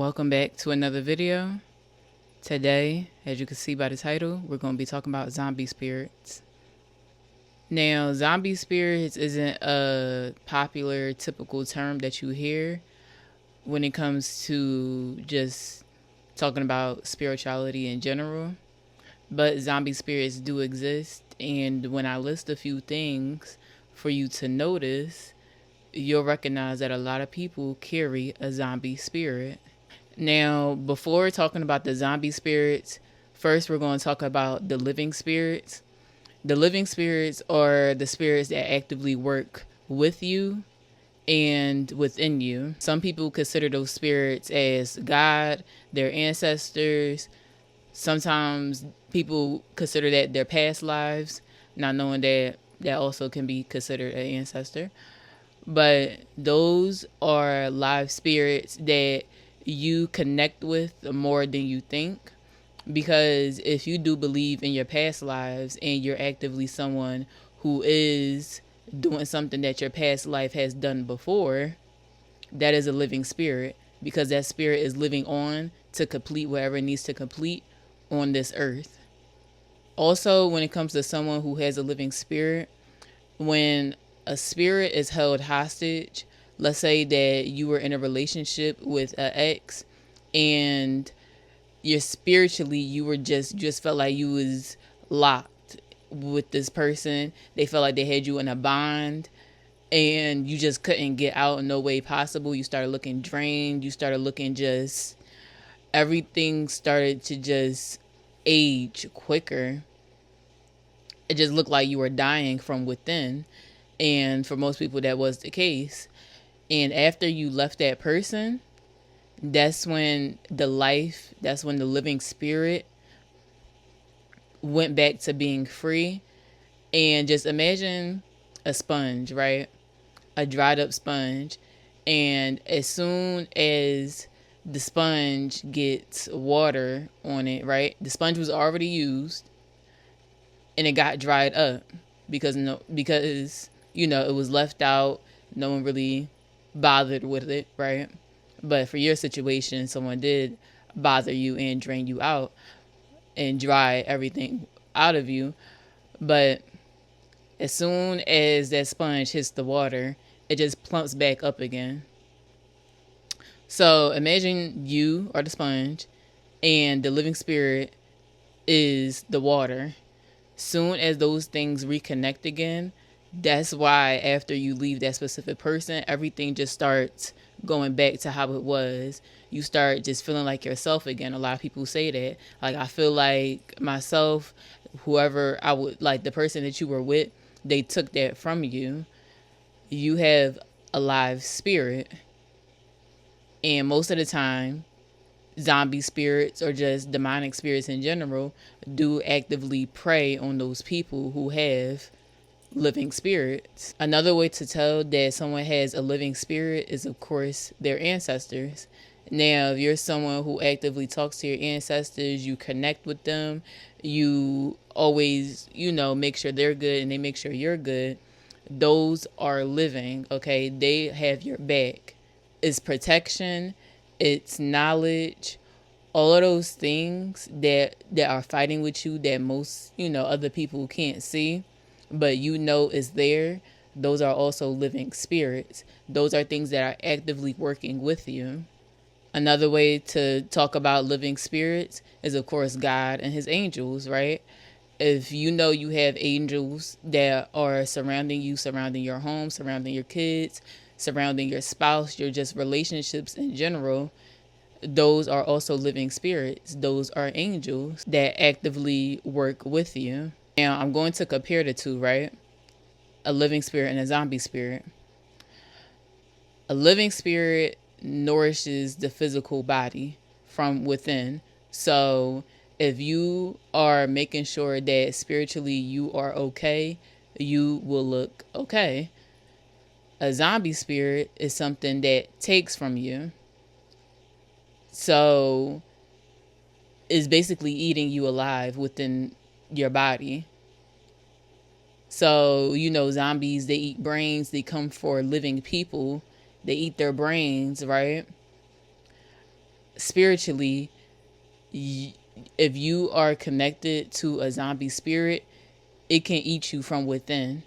Welcome back to another video. Today, as you can see by the title, we're going to be talking about zombie spirits. Now, zombie spirits isn't a popular, typical term that you hear when it comes to just talking about spirituality in general. But zombie spirits do exist, and when I list a few things for you to notice, you'll recognize that a lot of people carry a zombie spirit. Now, before talking about the zombie spirits, first we're going to talk about the living spirits. The living spirits are the spirits that actively work with you and within you. Some people consider those spirits as God, their ancestors. Sometimes people consider that their past lives, not knowing that that also can be considered an ancestor. But those are live spirits that you connect with more than you think. Because if you do believe in your past lives and you're actively someone who is doing something that your past life has done before, that is a living spirit, because that spirit is living on to complete whatever it needs to complete on this earth. Also, when it comes to someone who has a living spirit, when a spirit is held hostage, let's say that you were in a relationship with an ex and you were just felt like you was locked with this person. They felt like they had you in a bond and you just couldn't get out in no way possible. You started looking drained. You started looking just, everything started to just age quicker. It just looked like you were dying from within. And for most people, that was the case. And after you left that person, that's when the living spirit went back to being free. And just imagine a sponge, right? A dried up sponge. And as soon as the sponge gets water on it, right? The sponge was already used and it got dried up because it was left out. No one really bothered with it, right? But for your situation, someone did bother you and drain you out and dry everything out of you. But as soon as that sponge hits the water, it just plumps back up again. So imagine you are the sponge and the living spirit is the water. Soon as those things reconnect again, that's why after you leave that specific person, everything just starts going back to how it was. You start just feeling like yourself again. A lot of people say that. Like, I feel like myself, whoever I would, like the person that you were with, they took that from you. You have a live spirit. And most of the time, zombie spirits or just demonic spirits in general do actively prey on those people who have living spirits. Another way to tell that someone has a living spirit is, of course, their ancestors. Now, if you're someone who actively talks to your ancestors, you connect with them, you always, make sure they're good and they make sure you're good, those are living, okay? They have your back. It's protection, it's knowledge, all of those things that are fighting with you that most, other people can't see, but is there. Those are also living spirits. Those are things that are actively working with you. Another way to talk about living spirits is, of course, God and his angels, right? If you have angels that are surrounding you, surrounding your home, surrounding your kids, surrounding your spouse, your just relationships in general, those are also living spirits. Those are angels that actively work with you. Now, I'm going to compare the two, right? A living spirit and a zombie spirit. A living spirit nourishes the physical body from within. So if you are making sure that spiritually you are okay, you will look okay. A zombie spirit is something that takes from you. So it's basically eating you alive within your body. So, zombies, they eat brains. They come for living people. They eat their brains, right? spiritually, if you are connected to a zombie spirit, it can eat you from within.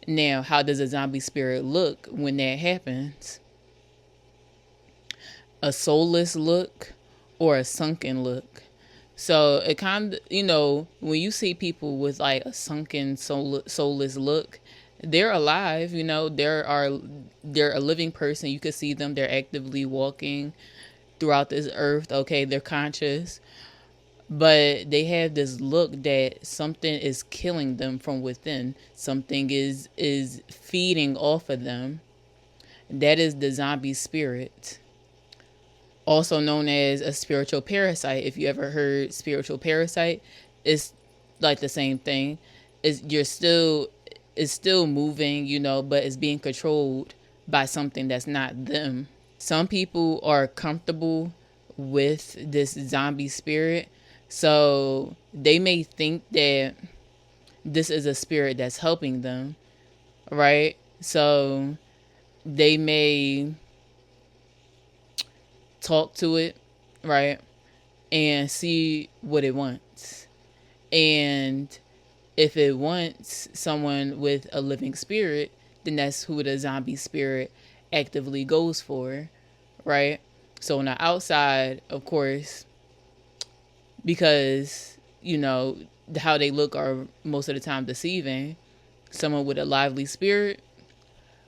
Now, how does a zombie spirit look when that happens? A soulless look or a sunken look. So it kind of, when you see people with like a sunken, soulless look, they're alive. They're a living person. You can see them. They're actively walking throughout this earth. Okay, they're conscious, but they have this look that something is killing them from within. Something is feeding off of them. That is the zombie spirit, also known as a spiritual parasite. If you ever heard spiritual parasite, it's like the same thing. It's still moving, but it's being controlled by something that's not them. Some people are comfortable with this zombie spirit, so they may think that this is a spirit that's helping them, right? So they may talk to it, right? And see what it wants. And if it wants someone with a living spirit, then that's who the zombie spirit actively goes for, right? So on the outside, of course, because, how they look are most of the time deceiving, someone with a lively spirit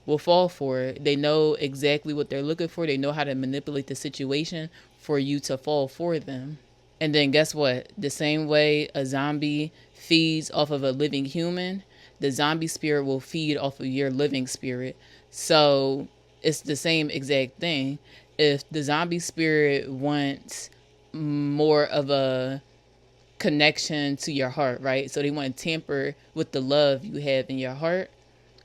will fall for it. They know exactly what they're looking for. They know how to manipulate the situation for you to fall for them. And then guess what? The same way a zombie feeds off of a living human, the zombie spirit will feed off of your living spirit. So it's the same exact thing. If the zombie spirit wants more of a connection to your heart, right? So they want to tamper with the love you have in your heart.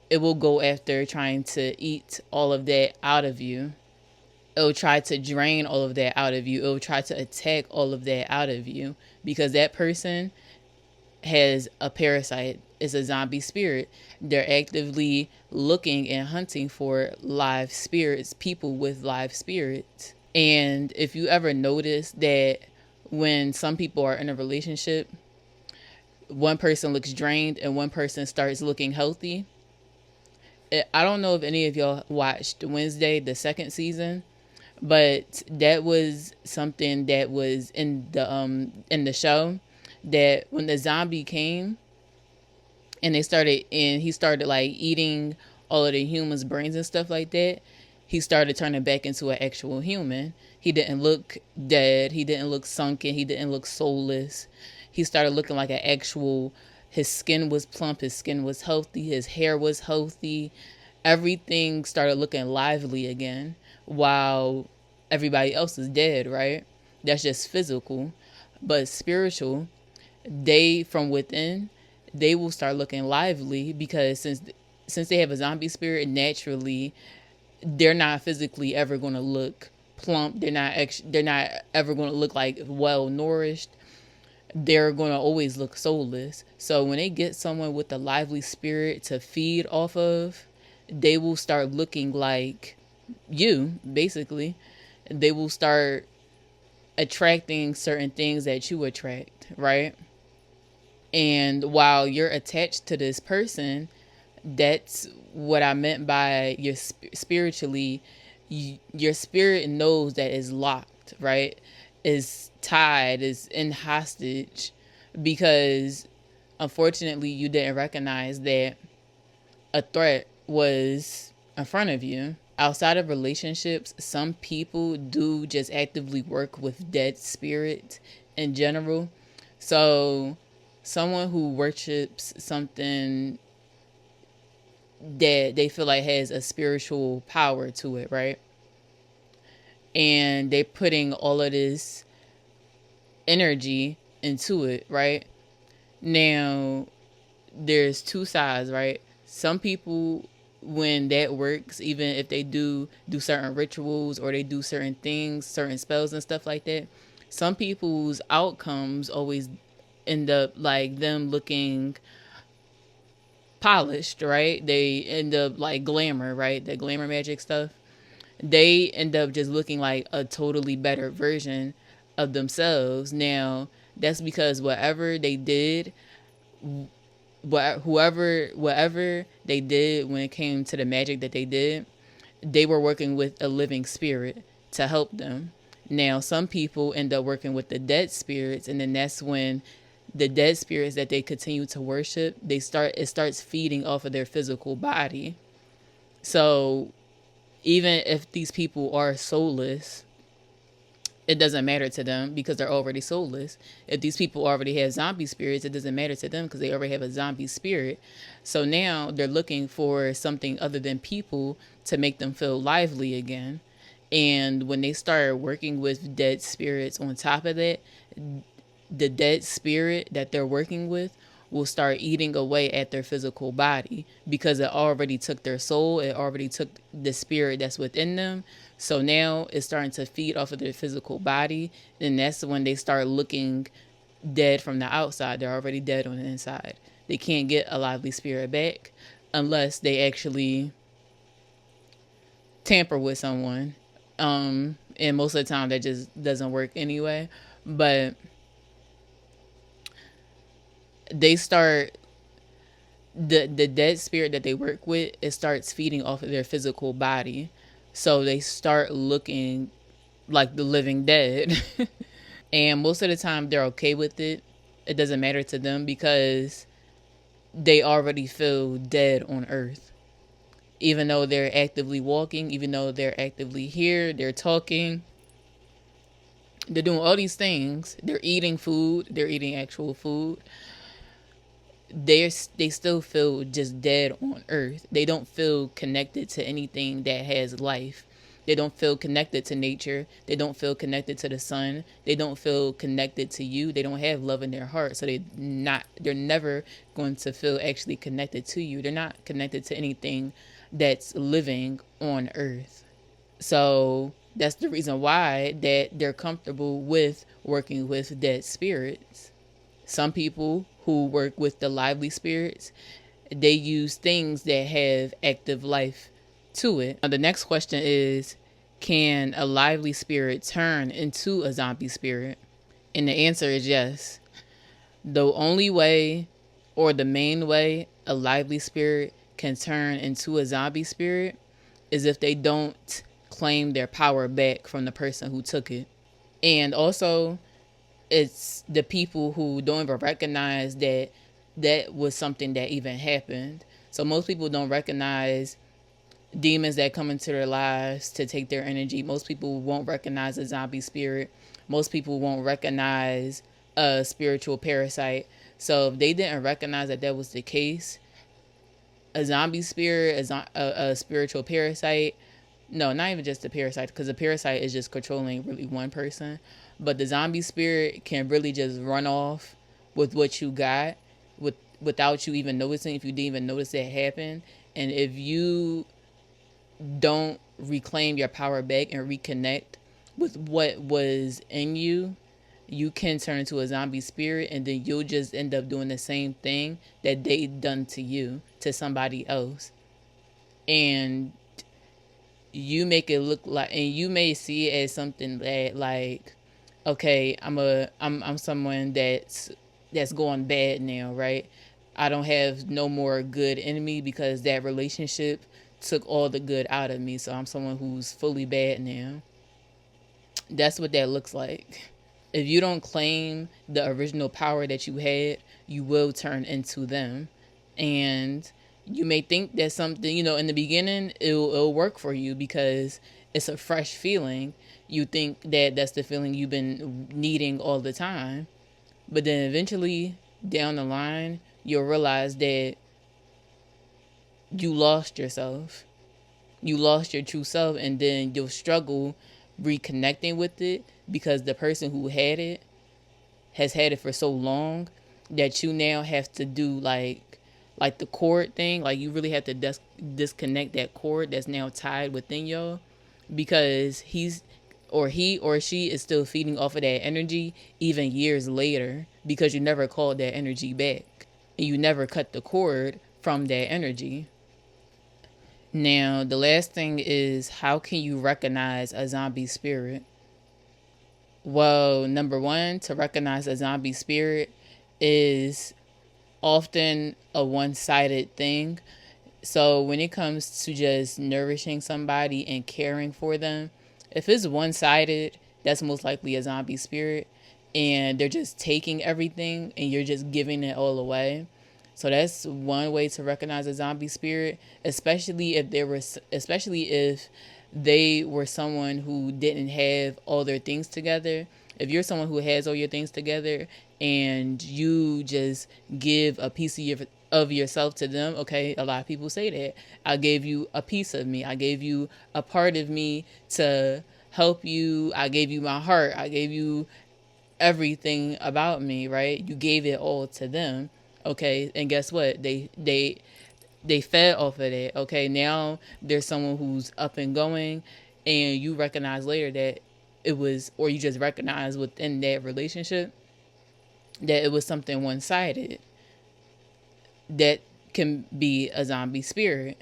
It will go after trying to eat all of that out of you. It'll try to drain all of that out of you. It'll try to attack all of that out of you because that person has a parasite. It's a zombie spirit. They're actively looking and hunting for live spirits, people with live spirits. And if you ever notice that when some people are in a relationship, one person looks drained and one person starts looking healthy. I don't know if any of y'all watched Wednesday, the second season, but that was something that was in the show, that when the zombie came and he started like eating all of the humans' brains and stuff like that, he started turning back into an actual human. He didn't look dead. He didn't look sunken. He didn't look soulless. He started looking like an actual, his skin was plump. His skin was healthy. His hair was healthy. Everything started looking lively again while everybody else is dead, right? That's just physical. But spiritual, they from within, they will start looking lively because since they have a zombie spirit, naturally they're not physically ever going to look plump. They're not ever going to look like well nourished. They're going to always look soulless. So when they get someone with a lively spirit to feed off of, they will start looking like you, basically. They will start attracting certain things that you attract, right? And while you're attached to this person, that's what I meant by your spiritually. Your spirit knows that it's locked, right? Is tied, is in hostage, because unfortunately you didn't recognize that a threat was in front of you. Outside of relationships, some people do just actively work with dead spirits in general. So someone who worships something that they feel like has a spiritual power to it, right? And they're putting all of this energy into it, right? Now, there's two sides, right? Some people, when that works, even if they do certain rituals or they do certain things, certain spells and stuff like that, some people's outcomes always end up like them looking polished, right? They end up like glamour, right? The glamour magic stuff. they end up just looking like a totally better version of themselves. Now, that's because whatever they did, whatever they did when it came to the magic that they did, they were working with a living spirit to help them. Now, some people end up working with the dead spirits, and then that's when the dead spirits that they continue to worship, it starts feeding off of their physical body. So even if these people are soulless, it doesn't matter to them because they're already soulless. If these people already have zombie spirits, it doesn't matter to them because they already have a zombie spirit. So now they're looking for something other than people to make them feel lively again. And when they start working with dead spirits on top of that, the dead spirit that they're working with will start eating away at their physical body because it already took their soul, it already took the spirit that's within them. So now it's starting to feed off of their physical body, and that's when they start looking dead from the outside. They're already dead on the inside. They can't get a lively spirit back unless they actually tamper with someone. And most of the time that just doesn't work anyway. But they start the dead spirit that they work with, it starts feeding off of their physical body. So they start looking like the living dead. And most of the time they're okay with it. It doesn't matter to them because they already feel dead on earth. Even though they're actively walking, even though they're actively here, they're talking, they're doing all these things, they're eating food, they're eating actual food, they still feel just dead on earth. They don't feel connected to anything that has life. They don't feel connected to nature. They don't feel connected to the sun. They don't feel connected to you. They don't have love in their heart. So they're never going to feel actually connected to you. They're not connected to anything that's living on earth. So that's the reason why that they're comfortable with working with dead spirits. Some people who work with the lively spirits, they use things that have active life to it. Now, the next question is, can a lively spirit turn into a zombie spirit? And the answer is yes. The only way, or the main way, a lively spirit can turn into a zombie spirit is if they don't claim their power back from the person who took it. And also, it's the people who don't even recognize that that was something that even happened. So most people don't recognize demons that come into their lives to take their energy. Most people won't recognize a zombie spirit. Most people won't recognize a spiritual parasite. So if they didn't recognize that that was the case, a zombie spirit, a spiritual parasite, no, not even just a parasite, because a parasite is just controlling really one person. But the zombie spirit can really just run off with what you got without you even noticing, if you didn't even notice that happen. And if you don't reclaim your power back and reconnect with what was in you, you can turn into a zombie spirit, and then you'll just end up doing the same thing that they done to you to somebody else. And you make it look like, and you may see it as something that, like, okay, I'm someone that's going bad now, right? I don't have no more good in me because that relationship took all the good out of me. So I'm someone who's fully bad now. That's what that looks like. If you don't claim the original power that you had, you will turn into them. And you may think that something, in the beginning, it'll work for you because it's a fresh feeling. You think that that's the feeling you've been needing all the time. But then eventually, down the line, you'll realize that you lost yourself. You lost your true self, and then you'll struggle reconnecting with it because the person who had it has had it for so long that you now have to do like the cord thing. Like, you really have to disconnect that cord that's now tied within you, because he or she is still feeding off of that energy even years later, because you never called that energy back and you never cut the cord from that energy. Now, the last thing is, how can you recognize a zombie spirit? Well, number one, to recognize a zombie spirit is often a one-sided thing. So when it comes to just nourishing somebody and caring for them, if it's one-sided, that's most likely a zombie spirit, and they're just taking everything and you're just giving it all away. So that's one way to recognize a zombie spirit, especially if they were someone who didn't have all their things together. If you're someone who has all your things together and you just give a piece of yourself to them, okay, a lot of people say that. I gave you a piece of me. I gave you a part of me to help you. I gave you my heart. I gave you everything about me, right? You gave it all to them. Okay, and guess what? They fed off of that. Okay, now there's someone who's up and going, and you recognize later that it was, or you just recognize within that relationship that it was something one-sided that can be a zombie spirit.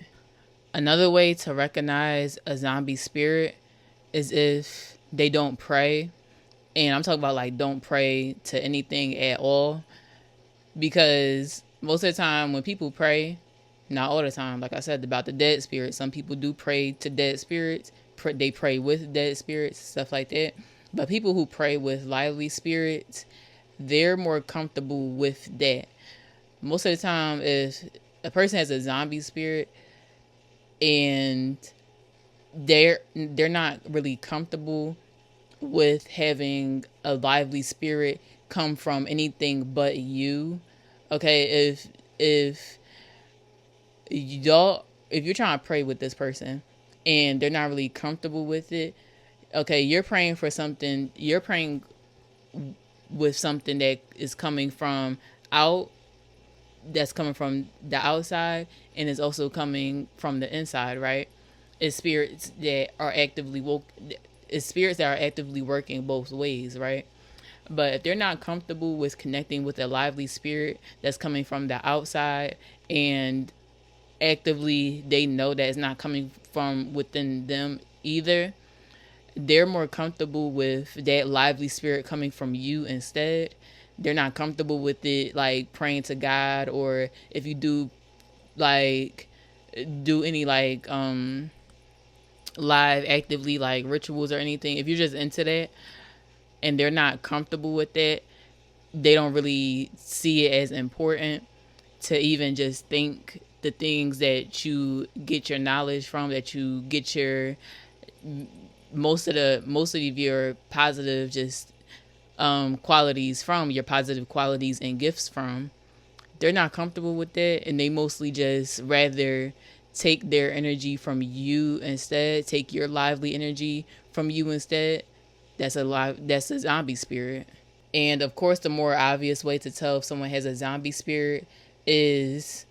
Another way to recognize a zombie spirit is if they don't pray. And I'm talking about like don't pray to anything at all. Because most of the time when people pray, not all the time, like I said about the dead spirits, some people do pray to dead spirits. They pray with dead spirits, stuff like that. But people who pray with lively spirits, they're more comfortable with that. Most of the time, if a person has a zombie spirit and they're not really comfortable with having a lively spirit come from anything but you. Okay, if if you're trying to pray with this person and they're not really comfortable with it, okay, you're praying for something. You're praying with something that is coming from out that's coming from the outside and is also coming from the inside, right? It's spirits that are actively woke. It's spirits that are actively working both ways, right? But if they're not comfortable with connecting with a lively spirit that's coming from the outside and actively they know that it's not coming from within them either, they're more comfortable with that lively spirit coming from you instead. They're not comfortable with it like praying to God, or if you like do any live actively like rituals or anything, if you're just into that and they're not comfortable with that, they don't really see it as important to even just think the things that you get your knowledge from, that you get your most of your positive just qualities from, your positive qualities and gifts from. They're not comfortable with that, and they mostly just rather take their energy from you instead, take your lively energy from you instead. That's a zombie spirit. And of course, the more obvious way to tell if someone has a zombie spirit is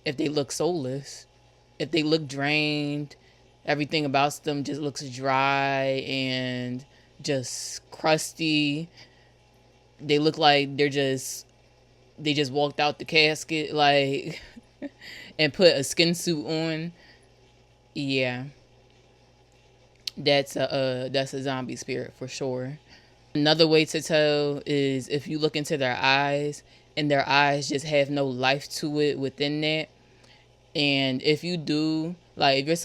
if they look soulless, if they look drained, everything about them just looks dry and just crusty. They look like they just walked out the casket like and put a skin suit on. Yeah, that's a zombie spirit for sure. Another way to tell is if you look into their eyes and their eyes just have no life to it within that. And if you do, like if you're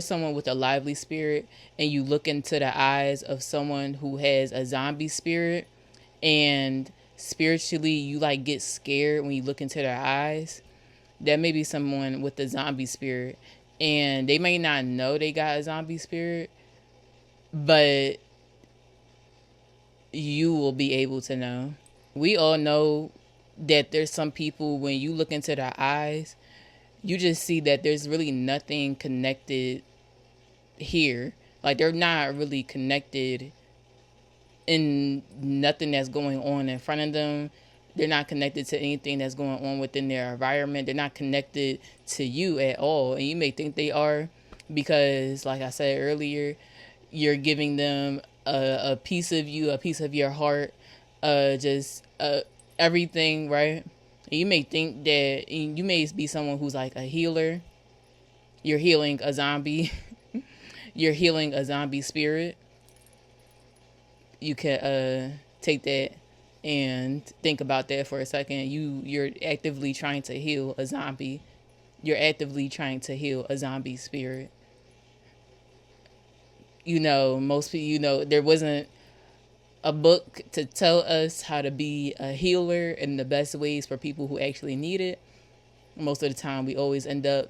someone with a lively spirit and you look into the eyes of someone who has a zombie spirit, and spiritually you like get scared when you look into their eyes, that may be someone with a zombie spirit. And they may not know they got a zombie spirit, but you will be able to know. We all know that there's some people, when you look into their eyes, you just see that there's really nothing connected here. Like they're not really connected in nothing that's going on in front of them. They're not connected to anything that's going on within their environment. They're not connected to you at all. And you may think they are because, like I said earlier, you're giving them a piece of you, a piece of your heart, just everything, right? And you may think that you may be someone who's like a healer, You're healing a zombie. You're healing a zombie spirit. You can take that and think about that for a second. You're actively trying to heal a zombie. You're actively trying to heal a zombie spirit. Most people, there wasn't a book to tell us how to be a healer and the best ways for people who actually need it. Most of the time, we always end up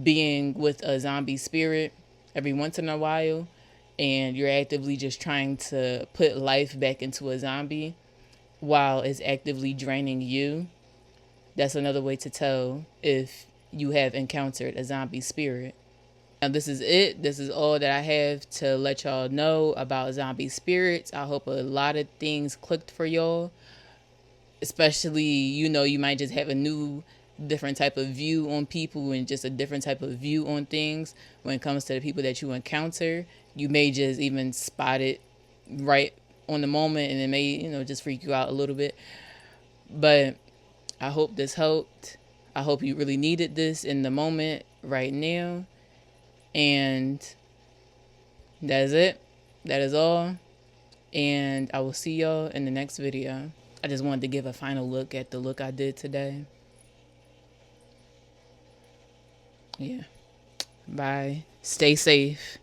being with a zombie spirit every once in a while, and you're actively just trying to put life back into a zombie while it's actively draining you. That's another way to tell if you have encountered a zombie spirit. Now, this is it. This is all that I have to let y'all know about zombie spirits. I hope a lot of things clicked for y'all. Especially, you might just have a new, different type of view on people and just a different type of view on things when it comes to the people that you encounter. You may just even spot it right on the moment, and it may, just freak you out a little bit. But I hope this helped. I hope you really needed this in the moment right now. And that is it. That is all. And I will see y'all in the next video. I just wanted to give a final look at the look I did today. Yeah. Bye. Stay safe.